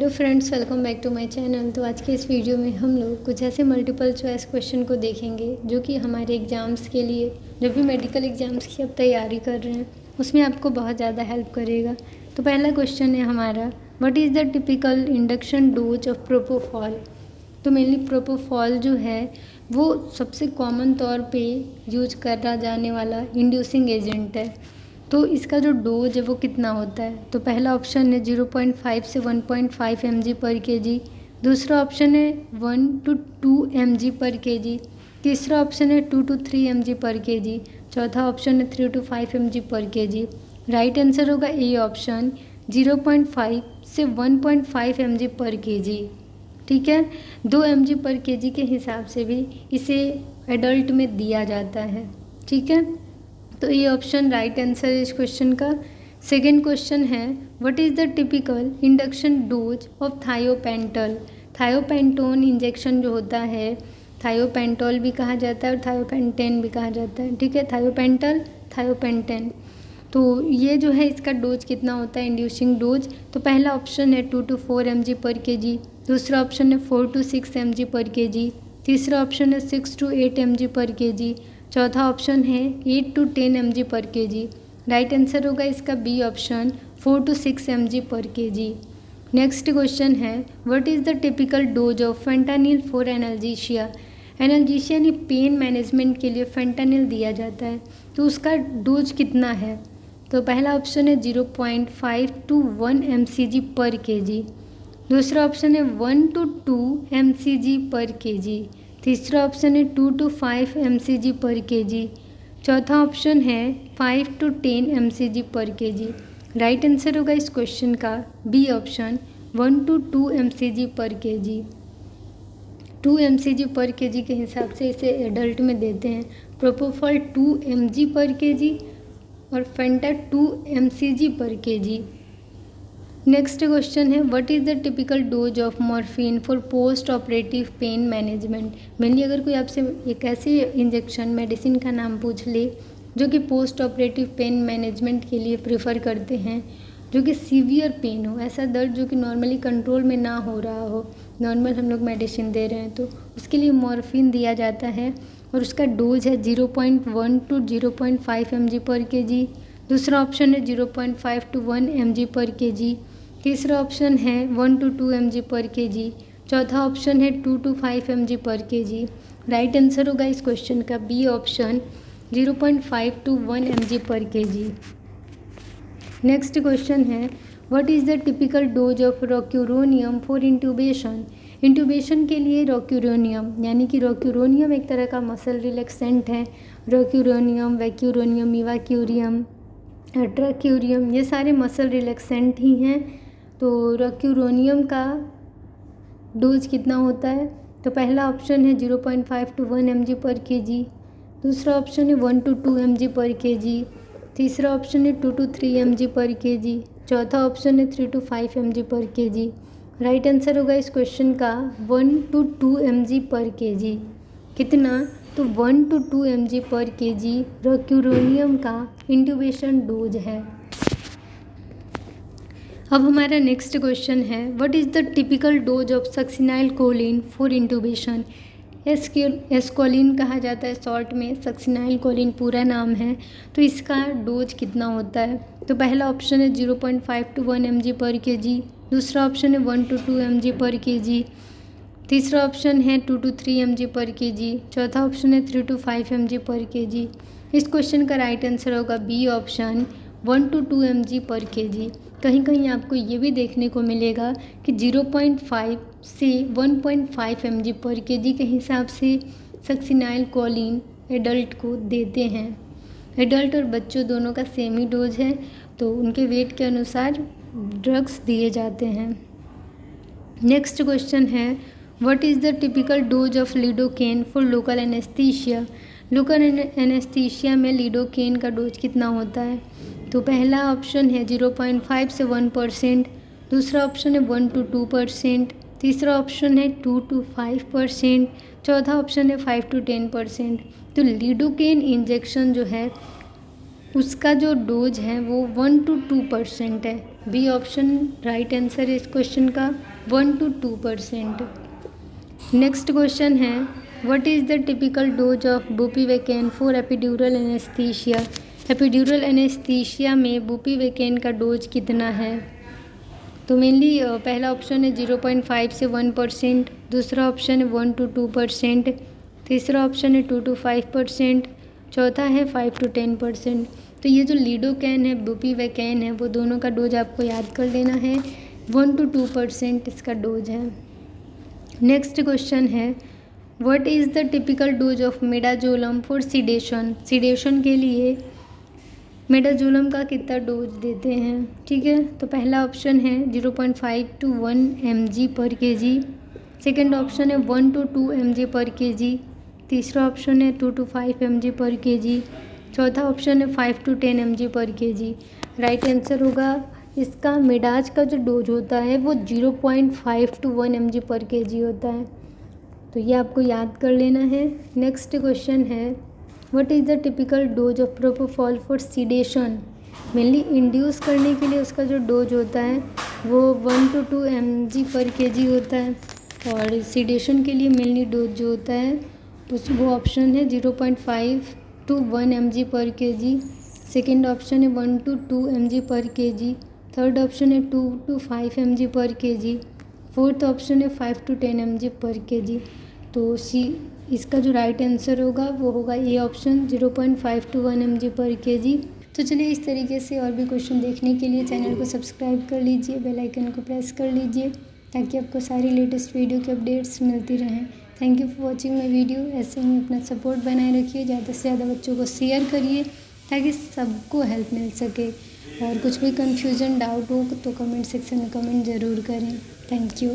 Hello friends, welcome back to my channel. तो आज के इस वीडियो में हम लोग कुछ ऐसे मल्टीपल चॉइस क्वेश्चन को देखेंगे जो कि हमारे एग्ज़ाम्स के लिए, जो भी मेडिकल एग्ज़ाम्स की आप तैयारी कर रहे हैं उसमें आपको बहुत ज़्यादा हेल्प करेगा। तो पहला क्वेश्चन है हमारा, what is the typical induction dose of propofol. तो मेनली प्रोपोफॉल जो है वो सबसे कॉमन तौर पे यूज करा जाने वाला इंड्यूसिंग एजेंट है। तो इसका जो डोज है वो कितना होता है। तो पहला ऑप्शन है 0.5 से 1.5 mg पर केजी। दूसरा ऑप्शन है 1 to 2 mg पर केजी। तीसरा ऑप्शन है 2 to 3 mg पर केजी। चौथा ऑप्शन है 3 to 5 mg पर केजी। राइट आंसर होगा ए ऑप्शन 0.5 से 1.5 mg पर केजी। ठीक है, 2 mg पर केजी के हिसाब से भी इसे एडल्ट में दिया जाता है। ठीक है, तो ये ऑप्शन राइट आंसर है इस क्वेश्चन का। सेकेंड क्वेश्चन है, what is the typical induction dose of thiopental. Thiopentone injection जो होता है, थायोपेंटोल भी कहा जाता है और थायोपेंटेन भी कहा जाता है। ठीक है, थायोपेंटल, थायोपेंटेन। तो ये जो है इसका डोज कितना होता है, इंड्यूसिंग डोज। तो पहला ऑप्शन है 2 to 4 mg पर केजी। दूसरा ऑप्शन है 4 to 6 mg पर केजी। तीसरा ऑप्शन है 6 to 8 mg पर केजी। चौथा ऑप्शन है 8 to 10 mg पर केजी। राइट आंसर होगा इसका बी ऑप्शन 4 to 6 mg पर केजी। नेक्स्ट क्वेश्चन है, what is the typical dose of fentanyl for analgesia. Analgesia यानी पेन मैनेजमेंट के लिए फेंटानिल दिया जाता है, तो उसका डोज कितना है। तो पहला ऑप्शन है 0.5 to 1 mcg पर केजी। दूसरा ऑप्शन है 1 to 2 mcg पर केजी। तीसरा ऑप्शन है 2 to 5 mcg पर केजी। चौथा ऑप्शन है 5 to 10 mcg पर केजी। राइट आंसर होगा इस क्वेश्चन का बी ऑप्शन 1 to 2 mcg पर केजी। 2 mcg पर केजी के हिसाब से इसे एडल्ट में देते हैं। प्रोपोफॉल 2 mg पर केजी और फेंटा 2 mcg पर केजी। नेक्स्ट क्वेश्चन है, what is the typical dose of morphine for post operative pain management. Mainly अगर कोई आपसे एक ऐसी इंजेक्शन मेडिसिन का नाम पूछ ले जो कि पोस्ट ऑपरेटिव पेन मैनेजमेंट के लिए प्रेफर करते हैं, जो कि सीवियर पेन हो, ऐसा दर्द जो कि नॉर्मली कंट्रोल में ना हो रहा हो, नॉर्मल हम लोग मेडिसिन दे रहे हैं, तो उसके लिए मॉर्फिन दिया जाता है और उसका डोज है 0.1 to 0.5 mg पर केजी। दूसरा ऑप्शन है 0.5 to 1 mg पर केजी। तीसरा ऑप्शन है 1 to 2 mg पर केजी। चौथा ऑप्शन है 2 to 5 mg पर केजी। राइट आंसर होगा इस क्वेश्चन का बी ऑप्शन 0.5 to 1 mg पर केजी। नेक्स्ट क्वेश्चन है, what is the typical dose of rocuronium for intubation. Intubation के लिए रोक्यूरोनियम, यानी कि रोक्यूरोनियम एक तरह का मसल रिलैक्सेंट है। रोक्यूरोनियम, वैक्यूरोनियम, इवाक्यूरियम, ट्रैक्यूरियम, ये सारे मसल रिलैक्सेंट ही हैं। तो रोक्यूरोनियम का डोज कितना होता है। तो पहला ऑप्शन है 0.5 to 1 mg पर केजी। दूसरा ऑप्शन है 1 to 2 mg पर केजी। तीसरा ऑप्शन है 2 to 3 mg पर केजी। चौथा ऑप्शन है 3 to 5 mg पर केजी। राइट आंसर होगा इस क्वेश्चन का 1 to 2 mg पर केजी। कितना, तो 1 to 2 mg पर केजी रोक्यूरोनियम का इंट्यूबेशन डोज है। अब हमारा नेक्स्ट क्वेश्चन है, what is the typical dose of succinylcholine for intubation. Scoline कहा जाता है शॉर्ट में, सक्सिनाइल कोलिन पूरा नाम है। तो इसका डोज कितना होता है। तो पहला ऑप्शन है 0.5 to 1 mg पर केजी। दूसरा ऑप्शन है 1 to 2 mg पर केजी। तीसरा ऑप्शन है 2 to 3 mg पर केजी। चौथा ऑप्शन है 3 to 5 mg पर केजी। इस क्वेश्चन का राइट आंसर होगा बी ऑप्शन 1 to 2 mg पर केजी। कहीं कहीं आपको ये भी देखने को मिलेगा कि 0.5 से 1.5 mg पर केजी के हिसाब से सक्सिनाइल कोलिन एडल्ट को देते हैं। एडल्ट और बच्चों दोनों का सेम ही डोज है, तो उनके वेट के अनुसार ड्रग्स दिए जाते हैं। नेक्स्ट क्वेश्चन है, what is the typical dose of lidocaine for local anaesthesia. Local anaesthesia में लिडोकेन का डोज कितना होता है। तो पहला ऑप्शन है 0.5 से 1%। दूसरा ऑप्शन है 1 to 2%। तीसरा ऑप्शन है 2 to 5%। चौथा ऑप्शन है 5 to 10%। तो लिडोकेन इंजेक्शन जो है उसका जो डोज है वो 1 to 2% है। बी ऑप्शन राइट आंसर है इस क्वेश्चन का 1 to 2%। नेक्स्ट क्वेश्चन है, what is the typical dose of bupivacaine for epidural anaesthesia. Epidural anaesthesia में बुपिवेकेन का डोज कितना है? तो मेनली पहला ऑप्शन है 0.5 से 1%, दूसरा ऑप्शन है 1 to 2%, तीसरा ऑप्शन है 2 to 5%, चौथा है 5 to 10%। तो ये जो लीडोकैन है, बुपिवेकेन है, वो दोनों का डोज आपको याद कर लेना है, 1 to 2% इसका डोज है। नेक्स्ट क्वेश्चन है, what is the typical dose of midazolam for sedation. Sedation के लिए मिडाजोलम का कितना डोज देते हैं? ठीक है, तो पहला ऑप्शन है 0.5 to 1 mg पर kg, सेकेंड ऑप्शन है 1 to 2 mg पर kg, तीसरा ऑप्शन है 2 to 5 mg पर kg, चौथा ऑप्शन है 5 to 10 mg पर kg। राइट आंसर होगा इसका मिडाज का जो डोज होता है वो 0.5 to 1 mg पर kg होता है, तो ये आपको याद कर लेना है। नेक्स्ट क्वेश्चन है, what is the typical dose of propofol for sedation. Mainly induce करने के लिए उसका जो डोज होता है वो 1 to 2 mg पर kg होता है, और सीडेशन के लिए मेनली डोज जो होता है वो ऑप्शन है 0.5 to 1 mg पर kg, सेकेंड ऑप्शन है 1 to 2 mg पर kg, थर्ड ऑप्शन है 2 to 5 mg पर kg, फोर्थ ऑप्शन है 5 to 10 mg पर kg। तो इसका जो राइट आंसर होगा वो होगा ए ऑप्शन 0.5 to 1 mg पर kg। तो चलिए इस तरीके से और भी क्वेश्चन देखने के लिए चैनल को सब्सक्राइब कर लीजिए, बेल आइकन को प्रेस कर लीजिए ताकि आपको सारी लेटेस्ट वीडियो की अपडेट्स मिलती रहें। Thank you for watching my video. ऐसे ही अपना सपोर्ट बनाए रखिए, ज़्यादा से ज़्यादा बच्चों को शेयर करिए ताकि सबको हेल्प मिल सके। और कुछ भी कन्फ्यूजन डाउट हो तो कमेंट सेक्शन में कमेंट ज़रूर करें। Thank you.